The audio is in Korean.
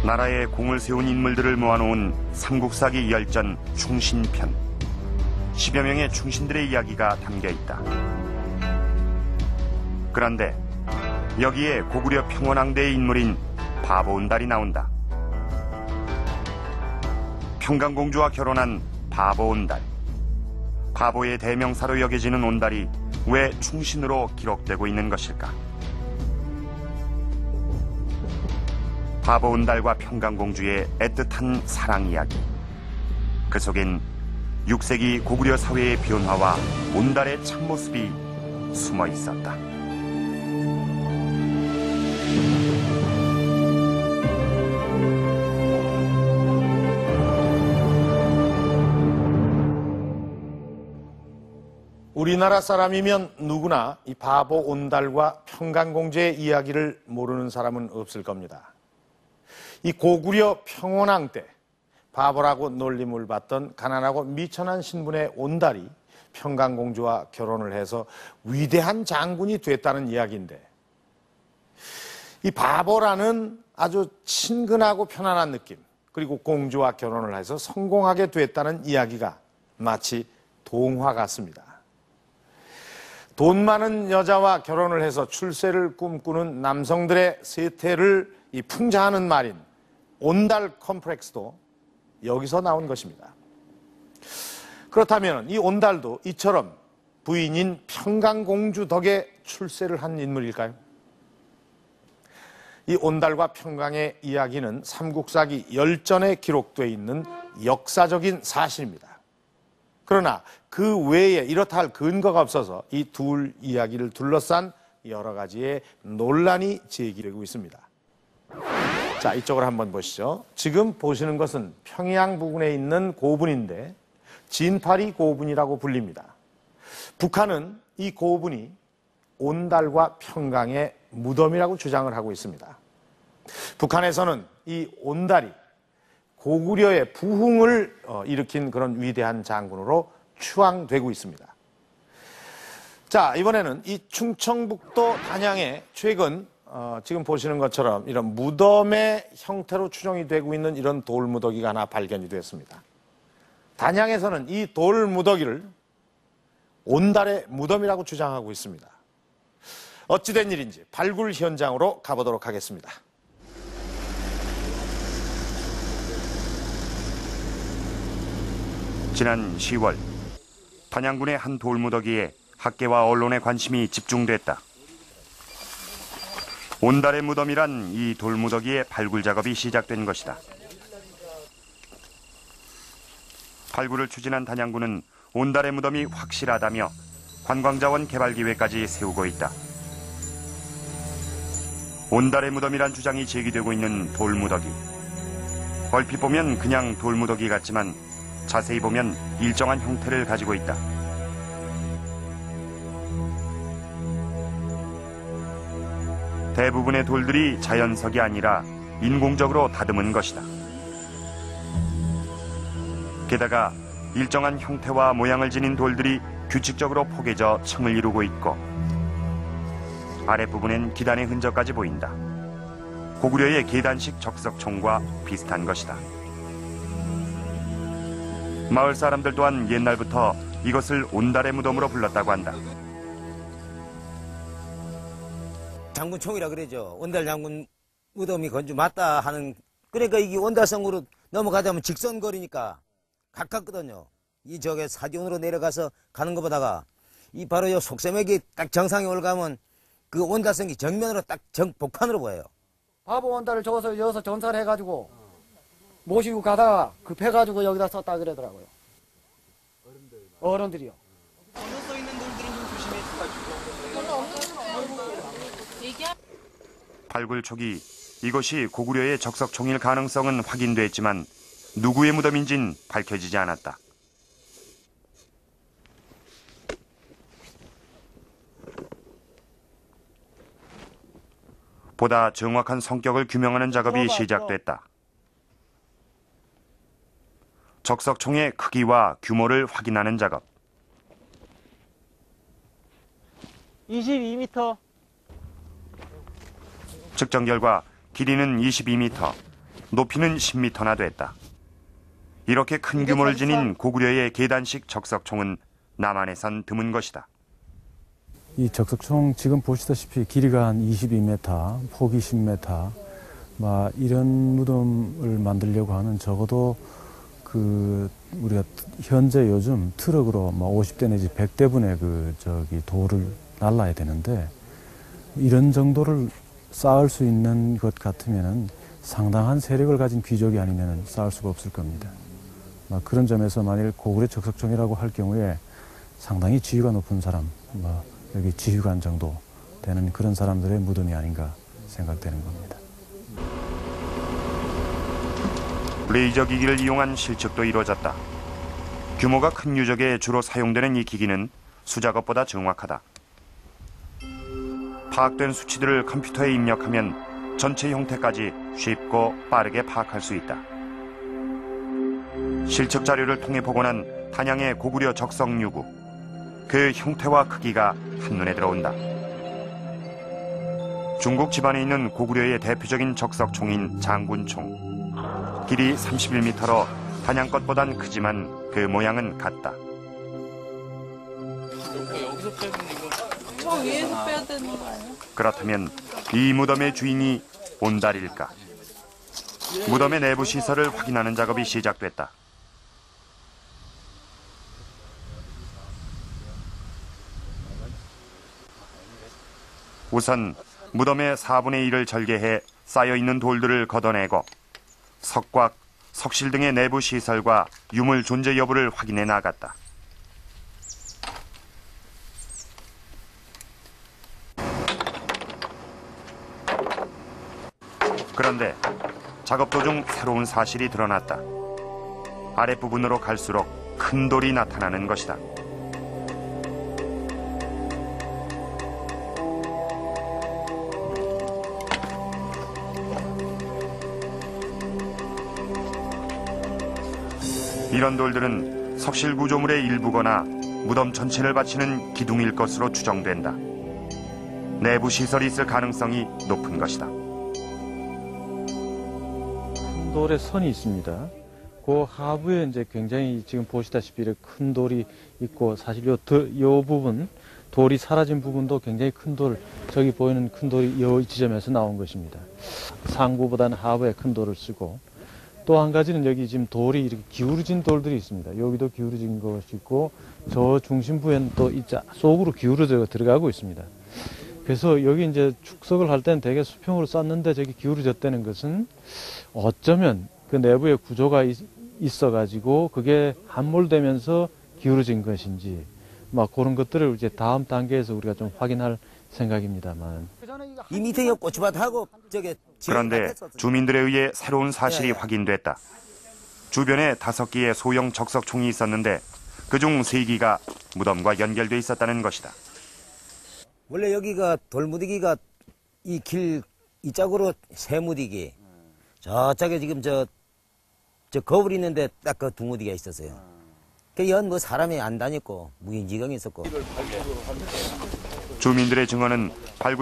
나라에 공을 세운 인물들을 모아놓은 삼국사기 열전 충신편. 10여 명의 충신들의 이야기가 담겨있다. 그런데 여기에 고구려 평원왕대의 인물인 바보온달이 나온다. 평강공주와 결혼한 바보온달. 바보의 대명사로 여겨지는 온달이 왜 충신으로 기록되고 있는 것일까? 바보온달과 평강공주의 애틋한 사랑 이야기. 그 속엔 6세기 고구려 사회의 변화와 온달의 참모습이 숨어 있었다. 우리나라 사람이면 누구나 이 바보온달과 평강공주의 이야기를 모르는 사람은 없을 겁니다. 이 고구려 평원왕 때 바보라고 놀림을 받던 가난하고 미천한 신분의 온달이 평강공주와 결혼을 해서 위대한 장군이 됐다는 이야기인데, 이 바보라는 아주 친근하고 편안한 느낌, 그리고 공주와 결혼을 해서 성공하게 됐다는 이야기가 마치 동화 같습니다. 돈 많은 여자와 결혼을 해서 출세를 꿈꾸는 남성들의 세태를 풍자하는 말인 온달 컴플렉스도 여기서 나온 것입니다. 그렇다면 이 온달도 이처럼 부인인 평강공주 덕에 출세를 한 인물일까요? 이 온달과 평강의 이야기는 삼국사기 열전에 기록되어 있는 역사적인 사실입니다. 그러나 그 외에 이렇다 할 근거가 없어서 이 둘 이야기를 둘러싼 여러 가지의 논란이 제기되고 있습니다. 자, 이쪽으로 한번 보시죠. 지금 보시는 것은 평양 부근에 있는 고분인데 진파리 고분이라고 불립니다. 북한은 이 고분이 온달과 평강의 무덤이라고 주장을 하고 있습니다. 북한에서는 이 온달이 고구려의 부흥을 일으킨 그런 위대한 장군으로 추앙되고 있습니다. 자, 이번에는 이 충청북도 단양에 최근 지금 보시는 것처럼 이런 무덤의 형태로 추정이 되고 있는 이런 돌무더기가 하나 발견이 됐습니다. 단양에서는 이 돌무더기를 온달의 무덤이라고 주장하고 있습니다. 어찌된 일인지 발굴 현장으로 가보도록 하겠습니다. 지난 10월 단양군의 한 돌무더기에 학계와 언론의 관심이 집중됐다. 온달의 무덤이란 이 돌무더기의 발굴 작업이 시작된 것이다. 발굴을 추진한 단양군은 온달의 무덤이 확실하다며 관광자원 개발 계획까지 세우고 있다. 온달의 무덤이란 주장이 제기되고 있는 돌무더기. 얼핏 보면 그냥 돌무더기 같지만 자세히 보면 일정한 형태를 가지고 있다. 대부분의 돌들이 자연석이 아니라 인공적으로 다듬은 것이다. 게다가 일정한 형태와 모양을 지닌 돌들이 규칙적으로 포개져 층을 이루고 있고 아랫부분엔 기단의 흔적까지 보인다. 고구려의 계단식 적석총과 비슷한 것이다. 마을 사람들 또한 옛날부터 이것을 온달의 무덤으로 불렀다고 한다. 장군총이라 그러죠. 온달 장군 무덤이 건주 맞다 하는, 그러니까 이게 온달성으로 넘어가자면 직선거리니까 가깝거든요. 이 저게 사디온으로 내려가서 가는 것보다가 이 바로 요 속세맥이 딱 정상에 올라가면 그 온달성이 정면으로 딱 복판으로 보여요. 바보 온달을 줘서 여기서 전사를 해가지고 모시고 가다가 급해가지고 여기다 썼다 그러더라고요. 어른들이요. 번호 써 있는 돌들은 좀 조심해. 발굴 초기 이것이 고구려의 적석총일 가능성은 확인됐지만 누구의 무덤인진 밝혀지지 않았다. 보다 정확한 성격을 규명하는 작업이 시작됐다. 적석총의 크기와 규모를 확인하는 작업. 22m. 측정 결과 길이는 22m, 높이는 10m나 됐다. 이렇게 큰 규모를 지닌 고구려의 계단식 적석총은 남한에선 드문 것이다. 이 적석총 지금 보시다시피 길이가 한 22m, 폭이 10m, 이런 무덤을 만들려고 하는 적어도 우리가 현재 요즘 트럭으로 50대 내지 100대분의 돌을 날라야 되는데 이런 정도를 쌓을 수 있는 것 같으면은 상당한 세력을 가진 귀족이 아니면 쌓을 수가 없을 겁니다. 그런 점에서 만일 고구려 적석총이라고 할 경우에 상당히 지위가 높은 사람, 여기 지휘관 정도 되는 그런 사람들의 무덤이 아닌가 생각되는 겁니다. 레이저 기기를 이용한 실측도 이루어졌다. 규모가 큰 유적에 주로 사용되는 이 기기는 수작업보다 정확하다. 파악된 수치들을 컴퓨터에 입력하면 전체 형태까지 쉽고 빠르게 파악할 수 있다. 실측 자료를 통해 복원한 단양의 고구려 적석유구. 그 형태와 크기가 한눈에 들어온다. 중국 지반에 있는 고구려의 대표적인 적석총인 장군총. 길이 31m로 단양 것보단 크지만 그 모양은 같다. 여기서 빼면 이거 위에서 빼야 되는 거 아니야? 그렇다면 이 무덤의 주인이 온달일까? 무덤의 내부 시설을 확인하는 작업이 시작됐다. 우선 무덤의 4분의 1을 절개해 쌓여있는 돌들을 걷어내고 석곽, 석실 등의 내부 시설과 유물 존재 여부를 확인해 나갔다. 그런데 작업 도중 새로운 사실이 드러났다. 아랫부분으로 갈수록 큰 돌이 나타나는 것이다. 이런 돌들은 석실 구조물의 일부거나 무덤 전체를 바치는 기둥일 것으로 추정된다. 내부 시설이 있을 가능성이 높은 것이다. 돌의 선이 있습니다. 그 하부에 이제 굉장히 지금 보시다시피 이렇게 큰 돌이 있고 사실 요 부분 돌이 사라진 부분도 굉장히 큰 돌, 저기 보이는 큰 돌이 이 지점에서 나온 것입니다. 상부보다는 하부에 큰 돌을 쓰고 또 한 가지는 여기 지금 돌이 이렇게 기울어진 돌들이 있습니다. 여기도 기울어진 것이 있고 저 중심부에는 또 속으로 기울어져 들어가고 있습니다. 그래서 여기 이제 축석을 할 때는 되게 수평으로 쌓는데 저기 기울어졌다는 것은 어쩌면 그 내부에 구조가 있어가지고 그게 함몰되면서 기울어진 것인지 그런 것들을 이제 다음 단계에서 우리가 좀 확인할 생각입니다만. 이 밑에 고추밭하고 저게 그런데 주민들에 의해 새로운 사실이 확인됐다. 주변에 5기의 소형 적석총이 있었는데 그중 3기가 무덤과 연결돼 있었다는 것이다. 원래 여기가 돌무디기가 이 길 이쪽으로 새무디기 저쪽에 지금 저 거울 있는데 딱 그 두무디기가 있었어요. 그 연 사람이 안 다녔고 무인지경이 있었고. 주민들의 증언은 발굴